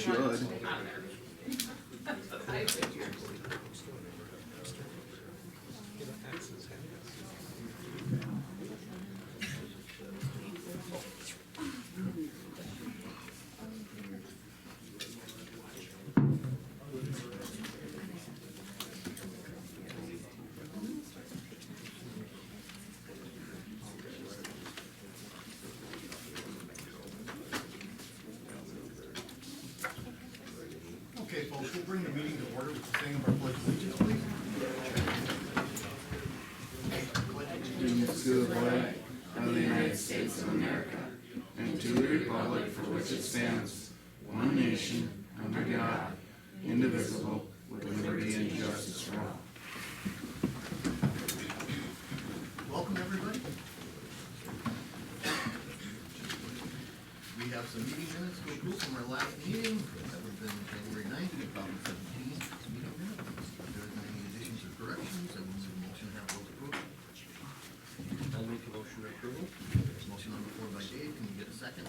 should. On there. I figured. Okay, folks, we'll bring the meeting to order with the saying of our pledge of allegiance, please. Allegiance to the flag of the United States of America and to the republic for which it stands, one nation, under God, indivisible, with liberty and justice for all. Welcome, everybody. We have some meeting minutes to approve from our last meeting. That would have been January 9th, 2017. Meeting minutes. If there isn't any additions or corrections, I will need a motion to have those approved. I'll make a motion to approve. There's a motion on the floor by Dave. Can you get a second?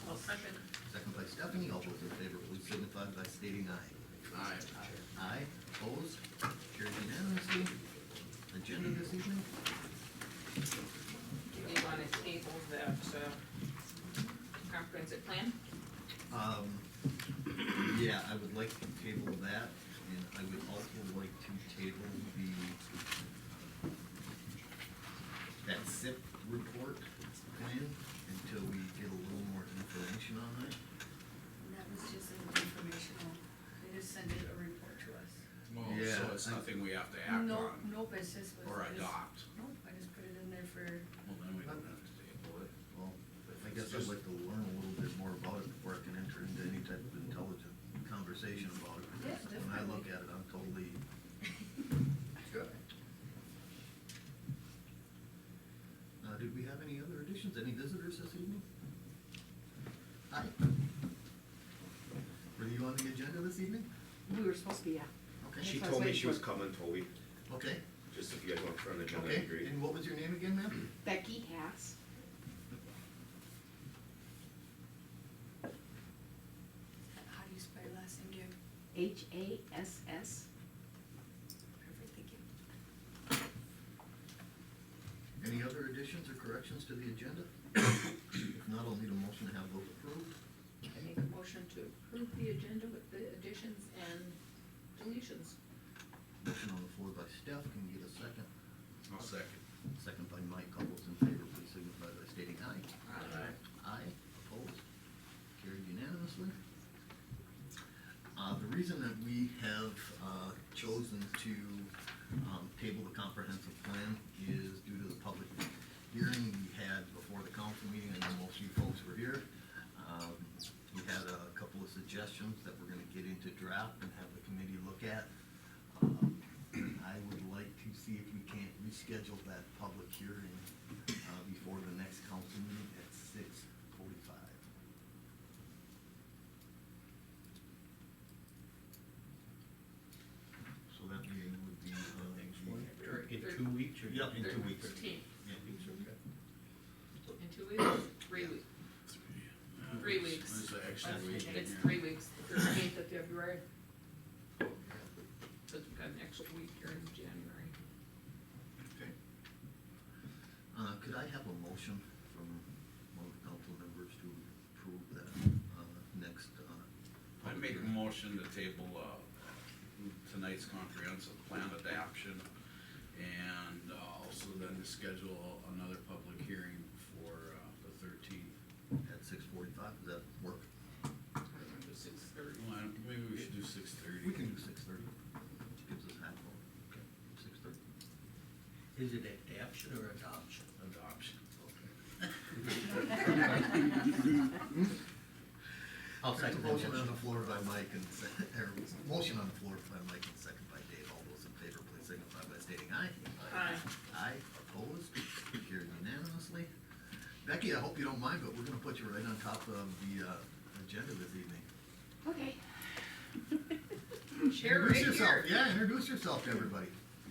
I'll second. Second by Stephanie. All those in favor, please signify by stating aye. Aye. Aye. Opposed? Carried unanimously. Agenda this evening? Do you want to table that comprehensive plan? Yeah, I would like to table that, and I would also like to table that SIP report plan until we get a little more information on that. That was just an informational, they just sent it a report to us. Well, Yeah, so it's nothing we have to act No, on nope, it's just. or I just- adopt. Nope, I just put it in there for, Well, then we don't have to table it. Well, I guess I'd like to learn a little bit more about it before I can enter into any type of intelligent conversation about it. Yeah, Because when I look at it, I'm totally. Sure. Did we have any other additions? Any visitors this evening? Hi. Were you on the agenda this evening? We were supposed to be, yeah. Okay. She That's told me why- she was coming, Toby, Okay, just if you guys want to turn the agenda, I okay. agree. And what was your name again, ma'am? Becky Hass. how do you spell your last name, Jim? Hass. Perfect, thank you. Any other additions or corrections to the agenda? If not, I'll need a motion to have those approved. I make a motion to approve the agenda with the additions and deletions. Motion on the floor by Steph. Can you get a second? I'll second. Second by Mike. All those in favor, please signify by stating aye. Aye. Aye. Opposed? Carried unanimously. The reason that we have chosen to table the comprehensive plan is due to the public hearing we had before the council meeting. I know most of you folks were here. We had a couple of suggestions that we're going to get into draft and have the committee look at. I would like to see if we can't reschedule that public hearing before the next council meeting at 6:45. So that meeting would be. In 2 weeks or? Yep, in 2 weeks. 13. Yeah, weeks, okay. In 2 weeks? 3 weeks. 3 weeks. There's an extra week in It's here. 3 weeks, the 13th of February. Because we've got an extra week here in January. Okay. Could I have a motion from one of the council members to approve that next? I make a motion to table tonight's comprehensive plan adoption and also then to schedule another public hearing for the 13th. At 6:45, does that work? I remember 6:30. Well, maybe we should do 6:30. We can do 6:30. Gives us half hour. Okay, 6:30. Is it adaption or adoption? Adoption. I'll There's a second that motion on the motion. floor by Mike and, motion on the floor by Mike and second by Dave. All those in favor, please signify by stating aye. Aye. Aye, opposed, carried unanimously. Becky, I hope you don't mind, but we're gonna put you right on top of the agenda this evening. Okay. Share right Introduce yourself, here. yeah, introduce yourself to everybody.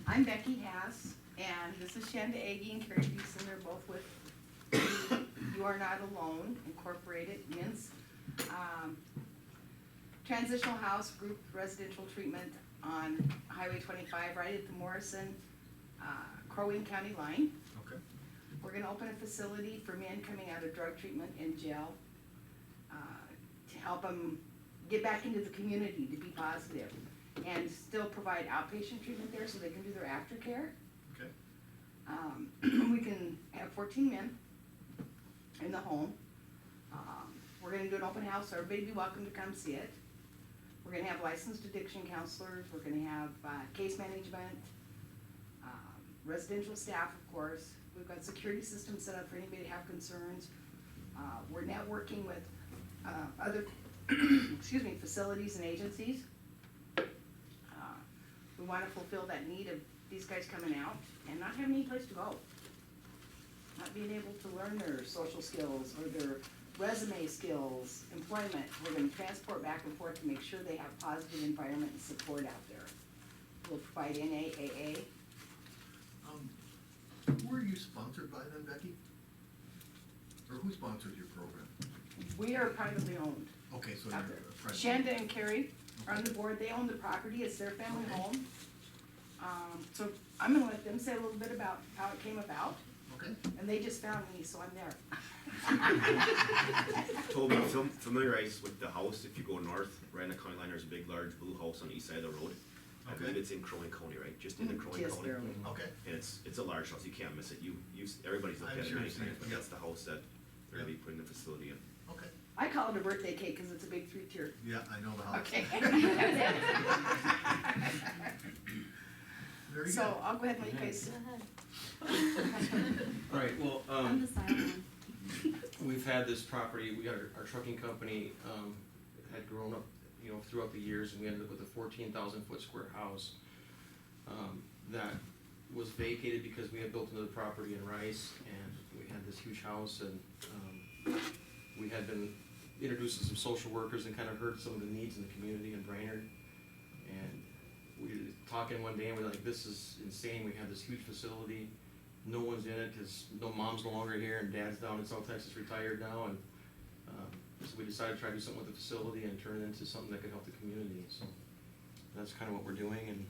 I'm Becky Hass, and this is Shanda Agee and Carrie Beeson. They're both with You Are Not Alone Incorporated, Mints. transitional house group residential treatment on Highway 25, right at the Morrison, Crow Wing County line. Okay. We're gonna open a facility for men coming out of drug treatment in jail, to help them get back into the community, to be positive, and still provide outpatient treatment there so they can do their aftercare. Okay. We can have 14 men in the home. We're gonna do an open house, so everybody be welcome to come see it. We're gonna have licensed addiction counselors, we're gonna have case management, residential staff, of course. We've got security systems set up for anybody to have concerns. We're networking with other, excuse me, facilities and agencies. We wanna fulfill that need of these guys coming out and not having any place to go. Not being able to learn their social skills or their resume skills, employment. We're gonna transport back and forth to make sure they have positive environment and support out there. We'll provide NA, AA. Who are you sponsored by then, Becky? Or who sponsors your program? We are privately owned Okay, so out you're there. a private. Shanda and Carrie are on the board. They own the property. It's their family home. So I'm gonna let them say a little bit about how it came about. Okay. And they just found me, so I'm there. Toby, familiarize with the house, if you go north, right on the county line, there's a big, large blue house on the east side of the road. I Okay. believe it's in Crow Wing County, right, just in the Crow Wing Just County. barely. Okay. And it's a large house, you can't miss it, everybody's looked I'm at it sure many I've seen times, it, but yeah. that's the house that they're gonna be putting the facility in. Okay. I call it a birthday cake because it's a big 3-tier. Yeah, I know the house. Okay. Very good. So I'll go ahead and let you guys. All right, well, I'm the silent one. we've had this property, we got our trucking company, had grown up, you know, throughout the years, and we ended up with a 14,000 foot square house, that was vacated because we had built another property in Rice, and we had this huge house, and, we had been introduced to some social workers and kind of heard some of the needs in the community in Brainerd, and we were talking one day, and we're like, this is insane, we have this huge facility, no one's in it, cause no mom's no longer here, and dad's down in South Texas retired now, and, so we decided to try to do something with the facility and turn it into something that could help the community, so that's kind of what we're doing, and,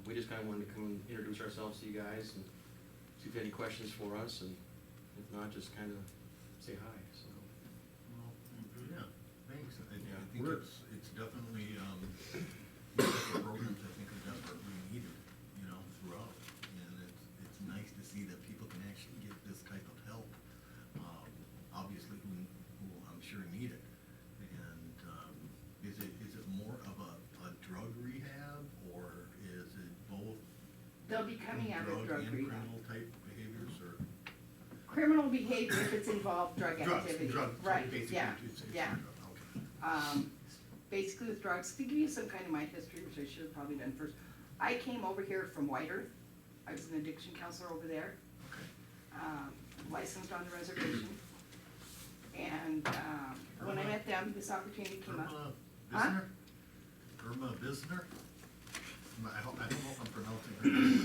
we just kind of wanted to come and introduce ourselves to you guys, and see if you have any questions for us, and if not, just kind of say hi, so. Well, yeah, thanks. I Yeah, think we're- it's definitely, the programs I think are desperately needed, you know, throughout. And it's nice to see that people can actually get this type of help, obviously who I'm sure need it. And, is it more of a drug rehab, or is it both? They'll be coming out of drug and rehab. criminal type behaviors, or? Criminal behavior if it's involved drug activity. Drugs, Right, basically, yeah, it's yeah. okay. Basically with drugs, to give you some kind of my history, which I should have probably done first. I came over here from White Earth. I was an addiction counselor over there, Okay. licensed on the reservation. And, when I met them, this opportunity came up. Irma Bisner? Irma Bisner? I don't know if I'm pronouncing her name.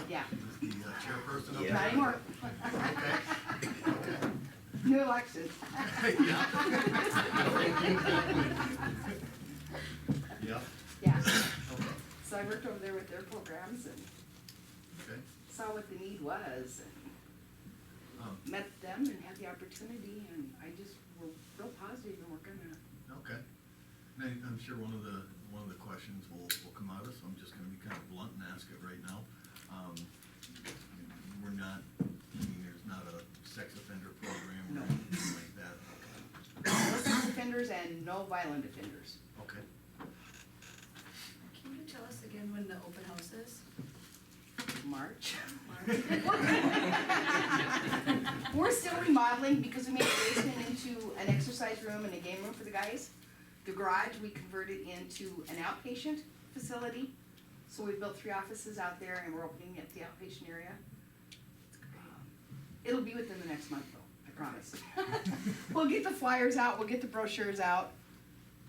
Yeah, Is the chairperson of Yeah. not anymore. Okay. Okay. New election. Yeah. Yeah, Okay. so I worked over there with their programs and Okay. saw what the need was Um, and met them and had the opportunity and I just were real positive and we're gonna. Okay. And I'm sure one of the questions will come out of this, so I'm just gonna be kind of blunt and ask it right now. We're not, there's not a sex offender program or No. anything like that, No sex offenders and no violent offenders. okay? Can you tell us again when the open house is? March. We're still remodeling because we made the basement into an exercise room and a game room for the guys. The garage, we converted into an outpatient facility. So we built 3 offices out there and we're opening up the outpatient area. It'll be within the next month though, I promise. We'll get the flyers out, we'll get the brochures out.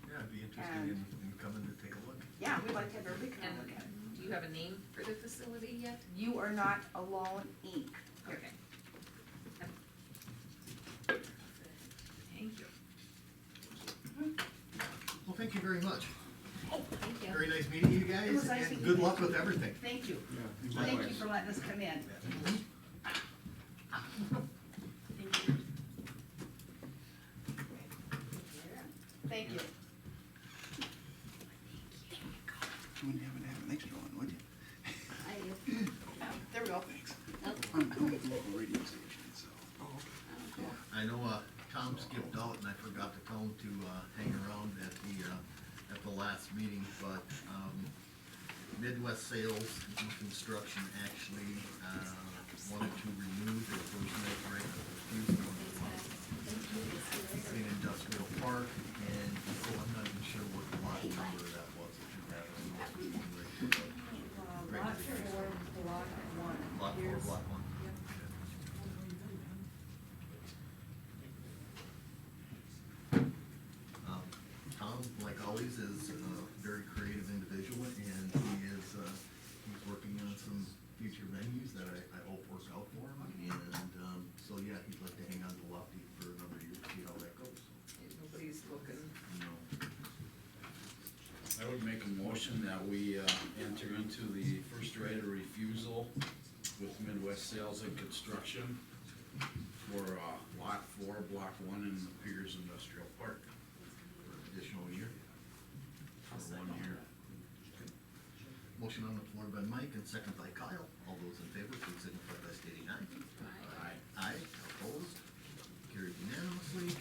Yeah, I'd be interested And- in coming to take a look. Yeah, we'd like to have everybody come and look at it. And do you have a name for the facility yet? You Are Not Alone, Inc. Okay. Thank you. Well, thank you very much. Thank you. Very nice meeting you guys, It was nice and meeting good you. luck with everything. Thank you. Yeah. Thank you for letting us come in. Thank you. You wouldn't happen to have an extra one, would you? There we go. I'm with the local radio station, so. I know, Tom skipped out and I forgot to tell him to, hang around at the last meeting, but, Midwest Sales and Construction actually, wanted to remove their first night right of refusal in Industrial Park, and so I'm not even sure what lot number that was, if you have it. Lot 4, block 1. Lot 4, Here's- block 1. Yep. Tom, like always, is a very creative individual, and he is, he's working on some future venues that I hope work out for him, and, so yeah, he'd like to hang on to Lofty for another year to see how that goes. Nobody's looking. No. I would make a motion that we enter into the first right of refusal with Midwest Sales and Construction for Lot 4, Block 1 in the Pierz Industrial Park For an additional year. for 1 year. Motion on the floor by Mike and second by Kyle. All those in favor, please signify by stating aye. Aye. Aye, opposed, carried unanimously.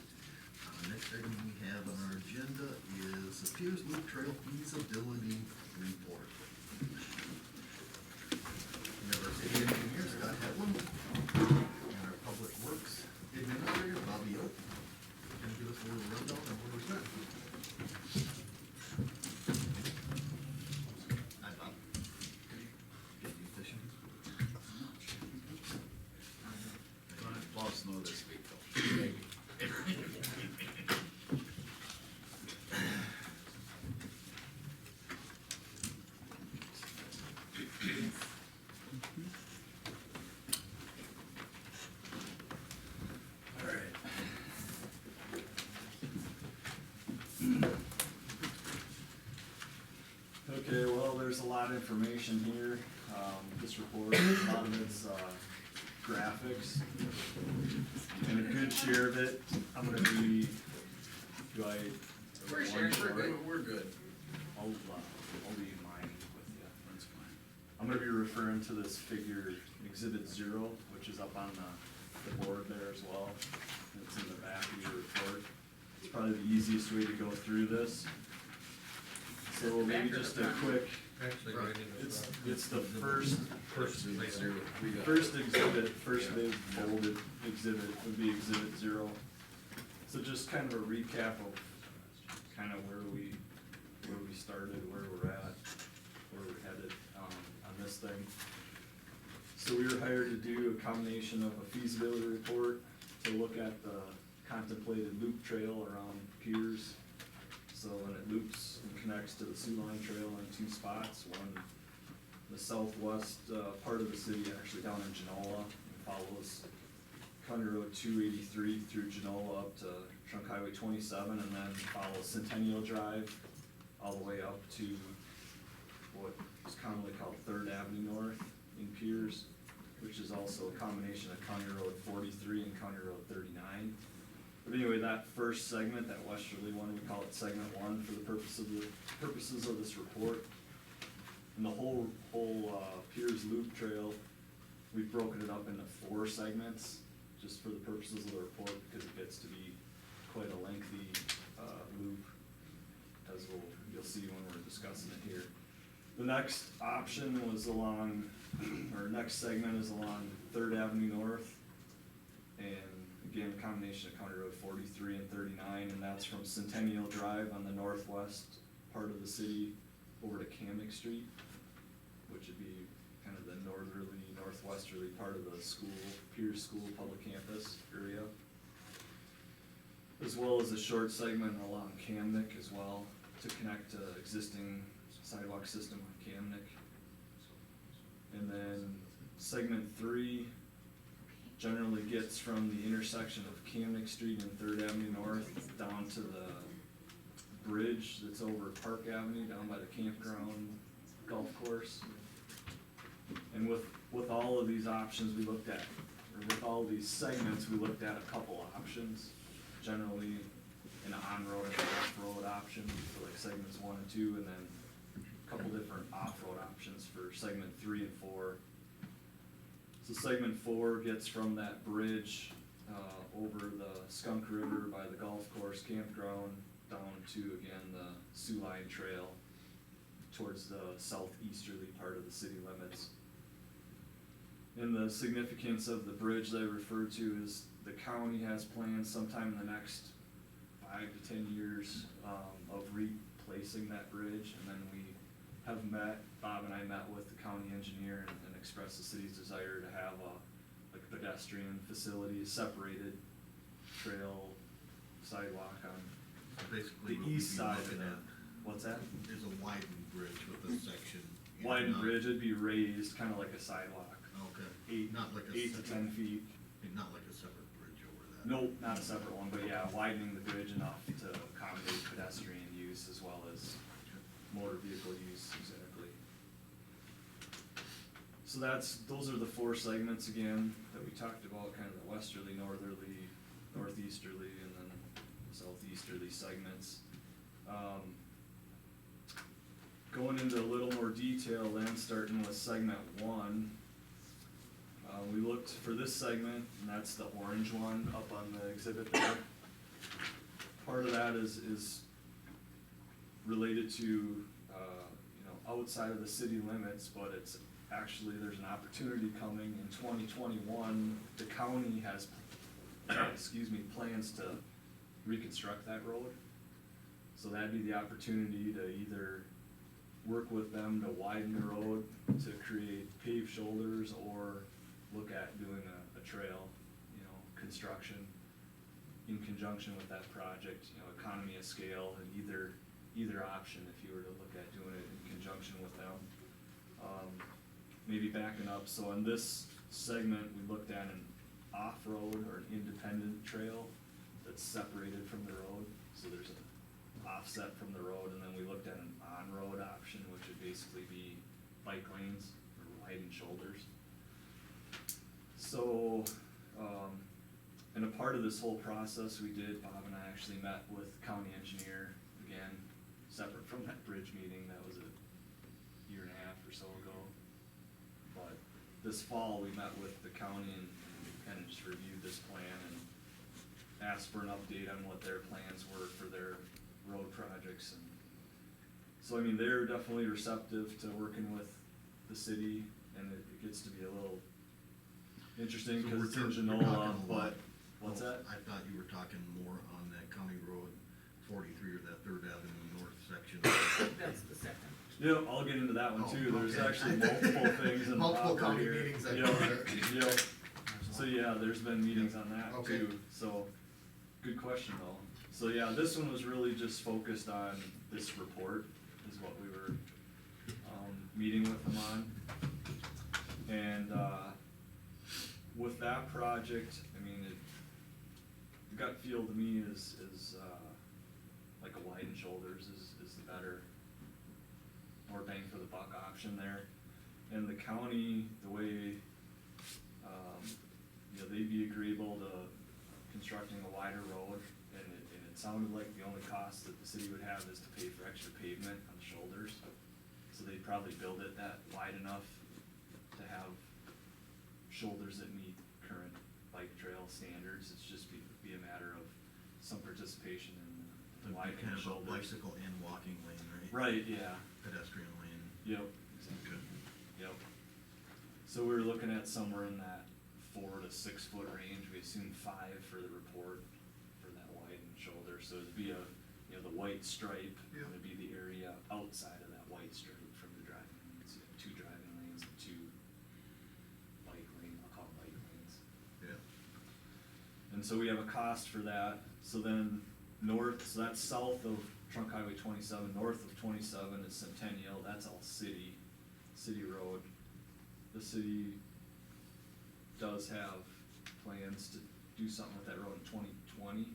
Next item we have on our agenda is the Pierz Loop Trail Feasibility Report. We have our city engineer, Scott Hedlund, and our public works administrator, Bobby Oak. Gonna give us a little rundown on where we're at. Hi, Bob. Get the efficient. Let us know this week though. All right. Okay, well, there's a lot of information here. This report, a lot of it's, graphics. And a good share of it, I'm gonna be, do I? We're sharing, we're good. We're good. I'll leave mine with you. That's fine. I'm gonna be referring to this figure, Exhibit 0, which is up on the board there as well. It's in the back of your report. It's probably the easiest way to go through this. So maybe just a quick, Actually, right in the front. it's the first Exhibit 0. We got it. First exhibit, first big bolded exhibit would be Exhibit 0. So just kind of a recap of kind of where we started, where we're at, where we're headed, on this thing. So we were hired to do a combination of a feasibility report to look at the contemplated loop trail around Pierz. So when it loops and connects to the Sioux Line Trail in 2 spots, one the southwest part of the city, actually down in Genola, and follows County Road 283 through Genola up to Trunk Highway 27, and then follows Centennial Drive all the way up to what is commonly called 3rd Avenue North in Pierz, which is also a combination of County Road 43 and County Road 39. But anyway, that first segment, that westerly one, we call it segment 1 for the purposes of this report. And the whole Pierz Loop Trail, we've broken it up into 4 segments, just for the purposes of the report, because it gets to be quite a lengthy loop, as you'll see when we're discussing it here. The next option was along, or next segment is along 3rd Avenue North, and again, a combination of County Road 43 and 39, and that's from Centennial Drive on the northwest part of the city over to Camnick Street, which would be kind of the northwesterly part of the school, Pierz School Public Campus area. As well as a short segment along Camnick as well, to connect to existing sidewalk system on Camnick. And then segment 3 generally gets from the intersection of Camnick Street and 3rd Avenue North down to the bridge that's over Park Avenue down by the campground golf course. And with all of these options we looked at, or with all these segments, we looked at a couple options. Generally, an on-road and an off-road option for like segments 1 and 2, and then a couple different off-road options for segment 3 and 4. So segment 4 gets from that bridge, over the Skunk River by the golf course campground down to, again, the Sioux Line Trail towards the southeasterly part of the city limits. And the significance of the bridge that I referred to is the county has plans sometime in the next 5 to 10 years, of replacing that bridge, and then we have Bob and I met with the county engineer and expressed the city's desire to have a pedestrian facility, separated trail, sidewalk on Basically, the what we'd east be side of looking that. at What's that? is a widened bridge with a section. Widened not- bridge, it'd be raised, kinda like a sidewalk, Okay. Not like a 8 to 10 feet. Not like a separate bridge over that. Nope, not a separate one, but yeah, widening the bridge enough to accommodate pedestrian use as well as motor vehicle use, exactly. So those are the 4 segments again that we talked about, kind of the westerly, northerly, northeasterly, and then southeasterly segments. Going into a little more detail then, starting with segment 1. We looked for this segment, and that's the orange one up on the exhibit there. Part of that is related to, outside of the city limits, but it's actually, there's an opportunity coming in 2021. The county has, plans to reconstruct that road. So that'd be the opportunity to either work with them to widen the road to create paved shoulders, or look at doing a trail, construction in conjunction with that project, economy of scale, and either option if you were to look at doing it in conjunction with them. Maybe backing up, so in this segment, we looked at an off-road or an independent trail that's separated from the road, so there's an offset from the road, and then we looked at an on-road option, which would basically be bike lanes or widened shoulders. So, and a part of this whole process we did, Bob and I actually met with county engineer, again, separate from that bridge meeting, that was a year and a half or so ago. But this fall, we met with the county and kind of just reviewed this plan and asked for an update on what their plans were for their road projects. And so, they're definitely receptive to working with the city, and it gets to be a little interesting So because it's in we're Genoa, talking a lot. but, what's that? I thought you were talking more on that county road 43 or that 3rd Avenue North section. That's the second. Yeah, I'll get into that one Oh, too, there's okay. actually multiple things in the Multiple hopper county here. meetings, I Yep, know that. yep. So yeah, there's been meetings on that Okay. too, so, good question though. So yeah, this one was really just focused on this report, is what we were, meeting with them on. And, with that project, the gut feel to me is like a widened shoulders is the better, more bang for the buck option there. And the county, the way, they'd be agreeable to constructing a wider road, and it sounded like the only cost that the city would have is to pay for extra pavement on the shoulders. So they'd probably build it that wide enough to have shoulders that meet current bike trail standards. It's just be a matter of some participation in the It'd be widening kind of a shoulders. bicycle and walking lane, right? Right, yeah, Pedestrian lane. yep, exactly, yep. So we were looking at somewhere in that 4 to 6 foot range. We assumed 5 for the report for that widened shoulder, so it'd be the white stripe, Yeah. would be the area outside of that white stripe from the driving lanes. 2 driving lanes and 2 bike lanes, I'll call them bike lanes. Yeah. And so we have a cost for that. So then so that's south of Trunk Highway 27, north of 27 is Centennial, that's all city road. The city does have plans to do something with that road in 2020.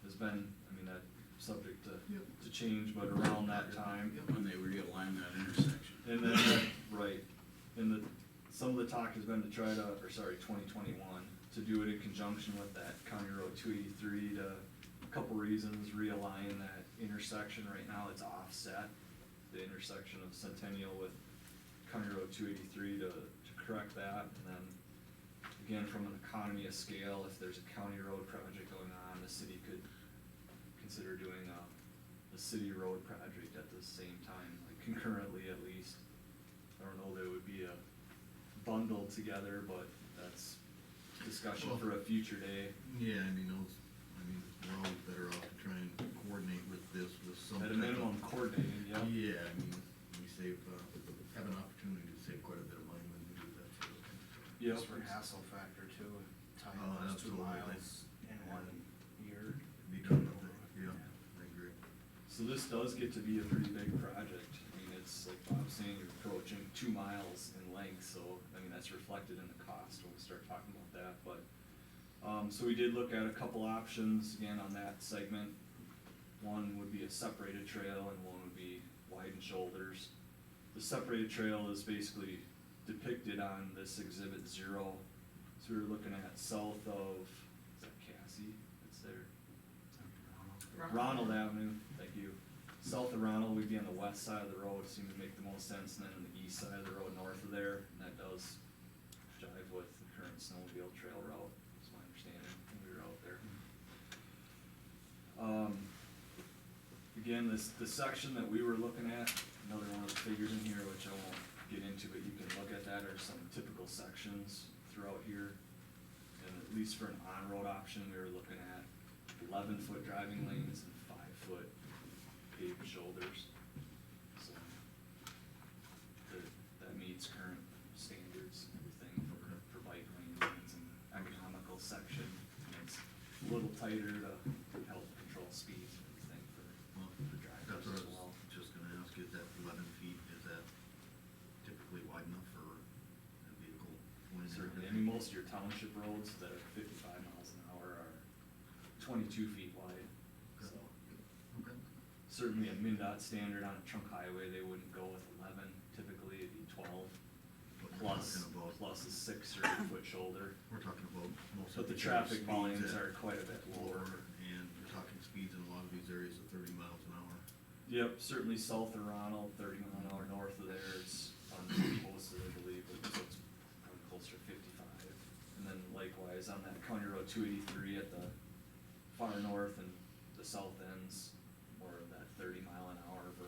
There's been, that subject to, Yep. to change, but around that time. When they realign that intersection. And then, right, and some of the talk has been to try to, 2021, to do it in conjunction with that County Road 283 to, a couple reasons, realign that intersection. Right now it's offset, the intersection of Centennial with County Road 283 to correct that. And then, again, from an economy of scale, if there's a county road project going on, the city could consider doing a city road project at the same time, like concurrently at least. I don't know that it would be a bundled together, but that's discussion for a future day. Yeah, I mean, we're always better off to try and coordinate with this with some At a type minimum, of. coordinating, yeah. Yeah, I mean, we save, have an opportunity to save quite a bit of money when we do that sort of thing. Yep. Just for hassle factor too, tying Oh, those 2 absolutely. miles in 1 year. Be done with it, yeah, I agree. So this does get to be a pretty big project. I mean, it's like Bob was saying, you're approaching 2 miles in length, so, I mean, that's reflected in the cost when we start talking about that, but, so we did look at a couple options, again, on that segment. One would be a separated trail and one would be widened shoulders. The separated trail is basically depicted on this exhibit 0. So we were looking at south of, is that Cassie? It's there. Ronald Avenue, thank you. South of Ronald, we'd be on the west side of the road, seemed to make the most sense, and then on the east side of the road north of there, and that does jive with the current snowmobile trail route, is my understanding, when we were out there. Again, the section that we were looking at, another one of the figures in here, which I won't get into, but you can look at that, are some typical sections throughout here. And at least for an on-road option, we were looking at 11-foot driving lanes and 5-foot paved shoulders. So, that meets current standards, everything for bike lanes, and it's an economical section. And it's a little tighter to help control speeds and everything for drivers That's what as I well. was just gonna ask, is that 11 feet, is that typically wide enough for a vehicle? going in? Certainly, I mean, most of your township roads that are 55 miles an hour are 22 feet wide, so. Okay. Certainly a MnDOT standard on a trunk highway, they wouldn't go with 11, typically it'd be 12, But we're plus talking about- a 6 or 8 foot shoulder. We're talking about most But of the these traffic speeds volumes at are quite a bit lower. And we're talking speeds in a lot of these areas of 30 miles an hour. Yep, certainly south of Ronald, 30 mile an hour north of there, it's posted, I believe, but so it's probably closer to 55. And then likewise on that County Road 283 at the far north and the south ends, more of that 30 mile an